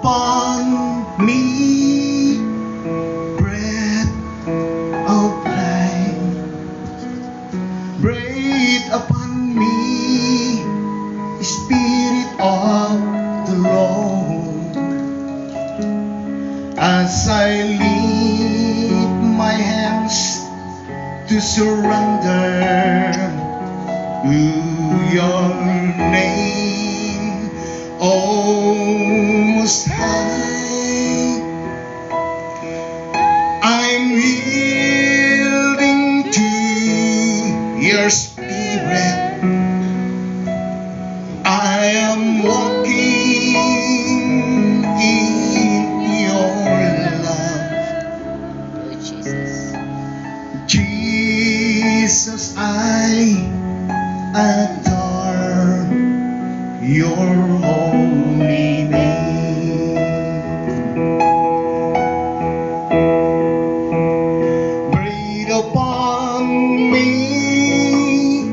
upon me, breath of life. Breathe upon me, Spirit of the Lord, as I lift my hands to surrender to your name, O Most High. I'm yielding to your Spirit. I am walking in your love. Oh, Jesus. Jesus, I adore your holy name. Breathe upon me,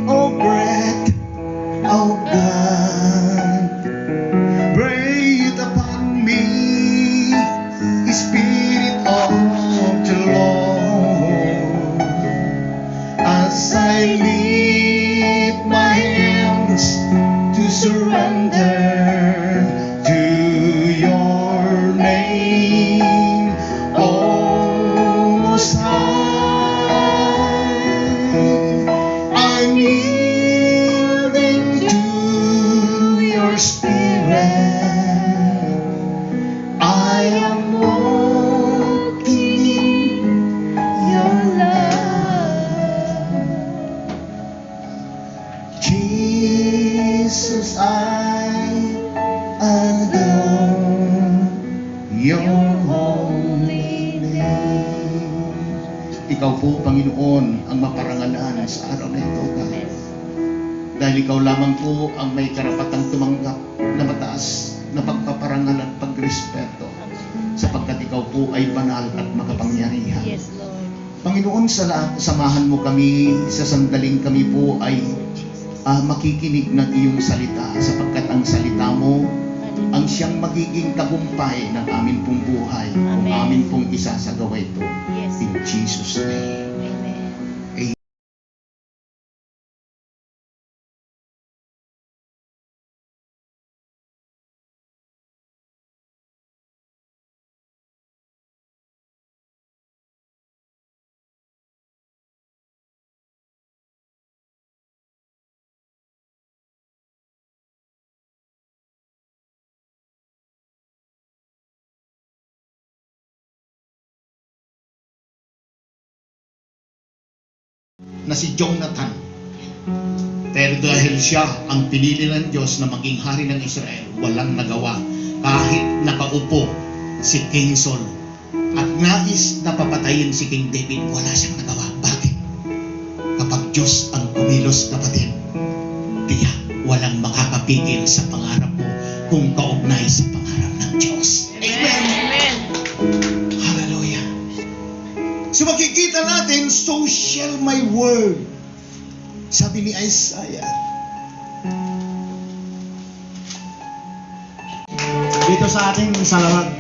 O breath of God. Breathe upon me, Spirit of the Lord, as I lift my hands to surrender to your name, O Most High. I'm yielding to your Spirit. I am walking in your love. Jesus, I adore your holy name. Ikaw po, Panginoon, ang maparangalan sa araw na ito, God. Dahil ikaw lamang po ang may karapatang tumanggap na mataas na pagpaparangal at pagrespeto, sapagkat ikaw po ay banal at makapangyarihan. Yes, Lord. Panginoon, samahan mo kami sa sandaling kami po ay makikinig ng iyong salita, sapagkat ang salita mo ang siyang magiging tagumpay ng amin pong buhay, kung Amen. amin pong isasagawa ito. Yes. In Jesus' name. Amen. Na si Jonathan, pero dahil siya ang pinili ng Diyos na maging hari ng Israel, walang nagawa kahit nakaupo si King Saul at nais na papatayin si King David, wala siyang nagawa. Bakit? Kapag Diyos ang kumilos, kapatid, tiyak walang makakapigil sa pangarap mo kung kaugnay sa pangarap ng Diyos. Amen. Amen. Hallelujah. So makikita natin, so shall my word. Sabi ni Isaiah. Dito sa ating salawag.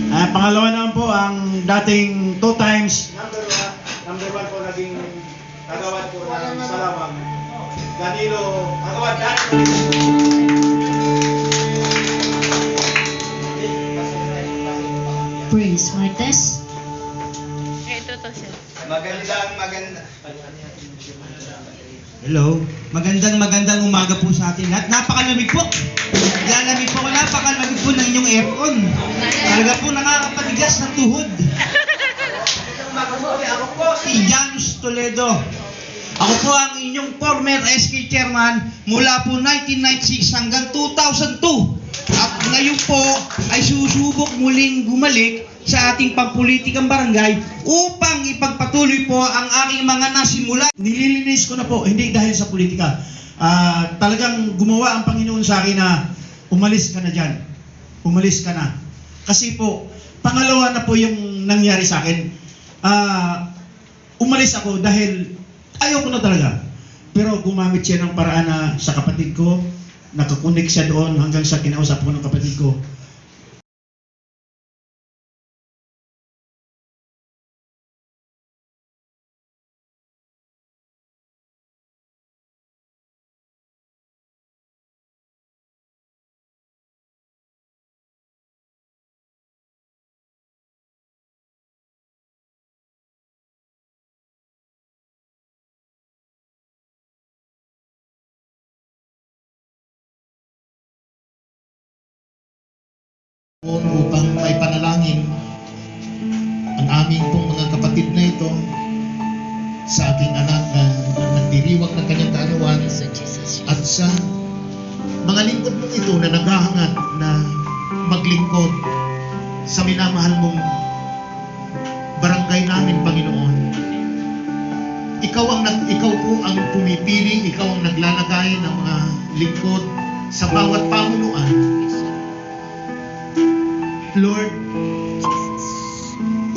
Pangalawa naman po ang dating 2 times. Number one po naging kagawad po ng salawag. Danilo, kagawad Praise Martes. Ito to siya. Hello. Magandang umaga po sa atin lahat. Napakalamig po. Lalamig po ako. Napakalamig po ng inyong aircon. Talaga po nakakapatigas ng tuhod. Ako po si Janus Toledo. Ako po ang inyong former SK chairman mula po 1996 hanggang 2002. At ngayon po ay susubok muling bumalik sa ating pampulitikang barangay upang ipagpatuloy po ang aking mga nasimula. Nililinis ko na po, hindi dahil sa politika. Talagang gumawa ang Panginoon sa akin na umalis ka na dyan. Umalis ka na. Kasi po, pangalawa na po yung nangyari sa akin. Umalis ako dahil ayaw ko na talaga. Pero gumamit siya ng paraan na sa kapatid ko, nakakunik siya doon hanggang sa kinausap ko ng kapatid ko. upang may panalangin ang aming pong mga kapatid na ito sa aking anak na nagdiriwag ng kanyang kaalawan Yes, Lord Jesus. at sa mga lingkod mong ito na naghahangad na maglingkod sa minamahal mong barangay namin, Panginoon. Ikaw po ang pumipili, ikaw ang naglalagay ng mga lingkod sa bawat pamunuan. Yes, Lord. Lord,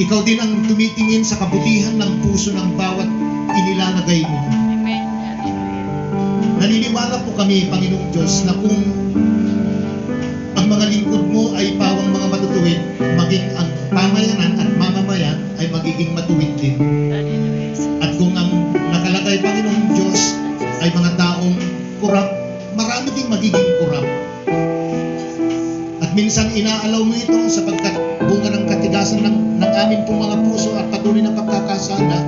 ikaw din ang tumitingin sa kabutihan ng puso ng bawat inilalagay mo. Amen. Hallelujah. Naniniwala po kami, Panginoong Diyos, na kung ang mga lingkod mo ay pawang mga matutuwid, maging ang pamayanan at mamamayan ay magiging matuwid din. Hallelujah. At kung ang nakalagay, Panginoong Diyos, ay mga taong kurap, marami ding magiging kurap. At minsan inaalaw mo ito sapagkat bunga ng katigasan ng amin pong mga puso at patuloy na pagkakasala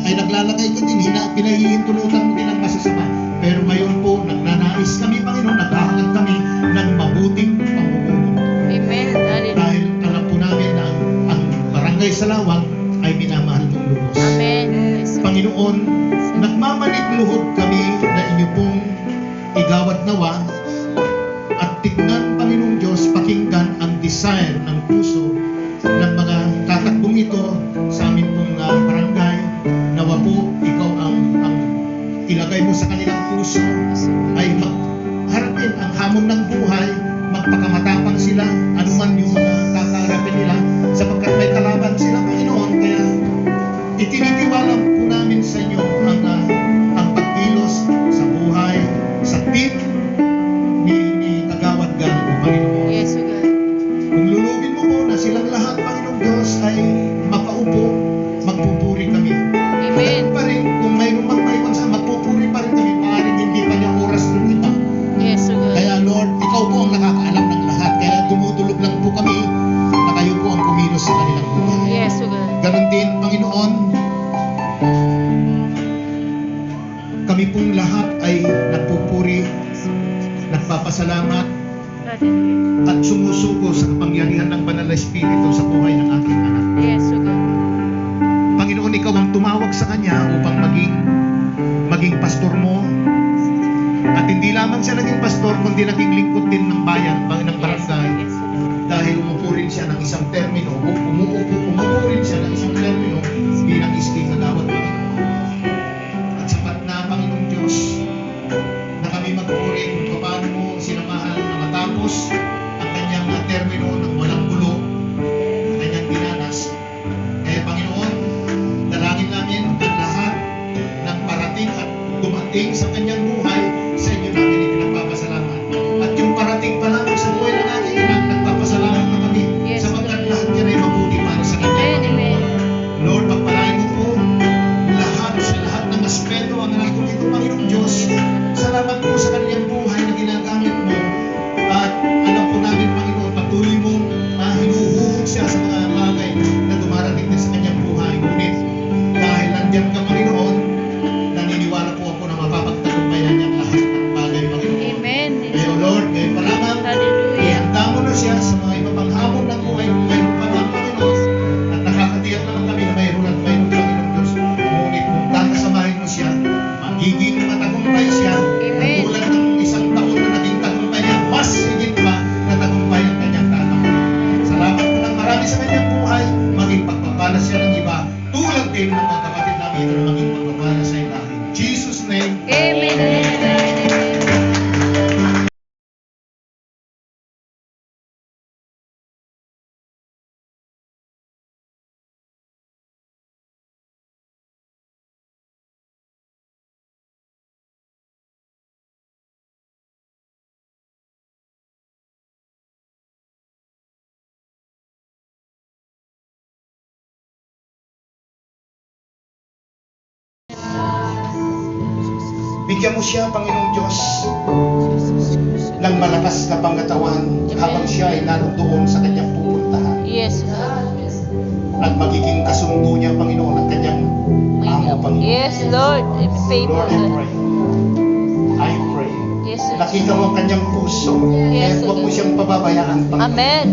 ay naglalagay ka din, pinahihintulutan mo din ang masasama. Pero ngayon po, nagnanais kami, Panginoon, naghahangad kami ng mabuting pamumuno. Amen. Hallelujah. Dahil alam po namin na ang barangay Salawag ay minamahal mong lubos. Amen. Yes, Lord. Panginoon, nagmamalit-luhod kami na inyo pong igawad nawa at tignan, Panginoong Diyos, pakinggan ang desire ng puso ng mga tatakbong ito sa amin pong barangay. Nawa po, ikaw ang ilagay mo sa kanilang puso ay harapin ang hamon ng buhay, magpakamatapang sila, anuman yung mga kakaharapin nila, sapagkat may kalaban sila, Panginoon. Kaya itinitiwala po namin sa inyo ang pagkilos sa buhay, sa team ni Kagawad Galgo, Panginoon. Yes, O God. Kung lulubin mo po na silang lahat, Panginoong Diyos, ay makaupo, magpupuri kami. Amen. At pa rin, kung mayroong magmaiwan sa magpupuri pa rin kami, maaaring hindi pa niya oras ng iba. Yes, O God. Kaya Lord, ikaw po ang nakakaalam ng lahat. Kaya tumutulog lang po kami na kayo po ang kumilos sa kanilang buhay. Yes, O God. Ganon din, Panginoon, kami pong lahat ay nagpupuri, nagpapasalamat, Hallelujah. at sumusuko sa kapangyarihan ng Banal na Espiritu sa buhay ng aking anak. Yes, O God. Panginoon, ikaw ang tumawag sa kanya upang maging pastor mo. At hindi lamang siya naging pastor, kundi naging lingkod din ng bayan, ng barangay. Yes, O God. Dahil umupo rin siya ng isang termino, umupo rin siya ng isang termino bilang iski kagawad, Panginoon. At sapat na, Panginoong Diyos, na kami magpuri kung paano mo sinamahan na matapos ang kanyang termino ng walang gulo, ang kanyang dinanas. Kaya, Panginoon, dalangin namin ang lahat ng parating at dumating sa kanyang buhay, sa inyo namin ipinagpapasalamat. At yung parating pa lamang sa buhay ng aking anak, nagpapasalamat na kami, Yes, sapagkat Lord. lahat yan ay mabuti para sa kanya. Amen, amen. Lord, pagpalain mo po lahat sa lahat ng aspeto ang anak ko dito, Panginoong Diyos. Salamat po sa kanyang buhay na ginagamit mo. At alam po namin, Panginoon, patuloy mong hinuhubog siya sa mga bagay na dumarating din sa kanyang buhay. Ngunit dahil nandiyan ka, Panginoon, naniniwala po ako na mapapagtagumpayan niya ang lahat ng bagay, Panginoon. Amen. Yes, Kaya O God. Lord, ngayon pa lamang, Hallelujah. ihanda mo na siya sa mga iba pang hamon ng buhay kung mayroon pa lang, Panginoon. At nakakatiyak naman kami na mayroon at mayroon, Panginoon Diyos. Ngunit kung kakasamahin mo siya, magiging matagumpay siya. Amen. Tulad ng isang taon na naging tagumpay niya, mas higit pa na tagumpay ang kanyang tatakbo. Salamat po ng marami sa kanyang buhay, maging pagpapala siya ng iba. Tulad din ng mga kapatid namin na maging pagpapala sa ilalim. In Jesus' name, Amen. Amen. Amen. bigyan mo siya, Panginoong Diyos, ng malakas na pangatawan habang siya ay naroon sa kanyang pupuntahan. Yes, O God. At magiging kasundo niya, Panginoon, ang kanyang amo, Panginoon. Yes, Lord. I'm faithful. Lord, I pray. I pray. Yes, Lord. Nakita mo ang kanyang puso. Yes, Kaya huwag mo Lord. siyang pababayaan, Panginoon. Amen.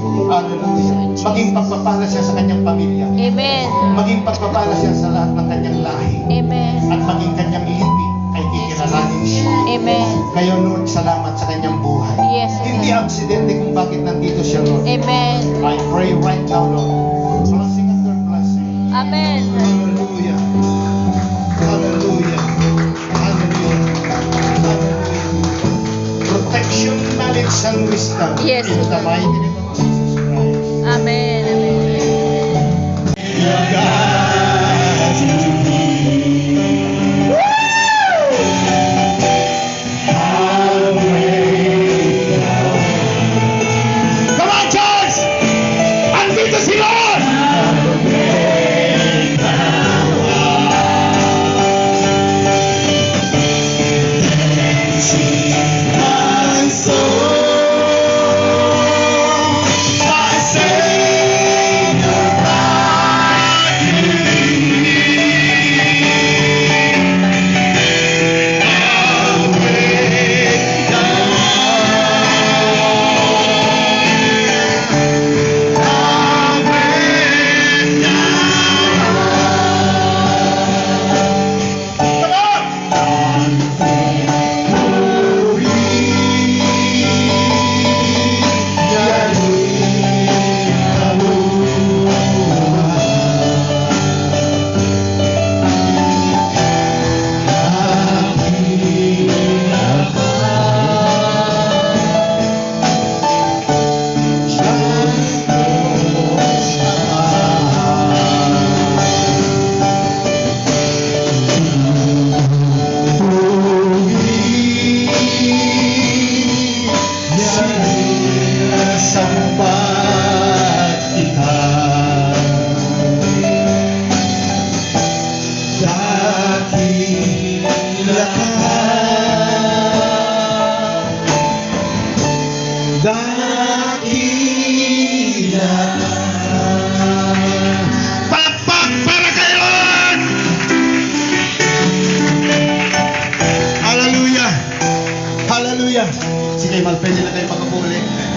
Hallelujah. Maging pagpapala siya sa kanyang pamilya. Amen. Maging pagpapala siya sa lahat ng kanyang lahi. Amen. At maging kanyang lipi ay kikilalanin siya. Amen. Kayo, Lord, salamat sa kanyang buhay. Yes, Hindi Amen. aksidente kung bakit nandito siya, Lord. Amen. I pray right now, Lord. Blessing after blessing. Amen. Hallelujah. Hallelujah. Hallelujah. Hallelujah. Protection, knowledge, and wisdom. Yes. In the mighty name of Jesus Christ. Amen. Come on, church! Andito si Lord! My soul, my Savior, I Pakpak para kay Lord! Hallelujah! Hallelujah! Sige, pwede na kayo pagkapuli.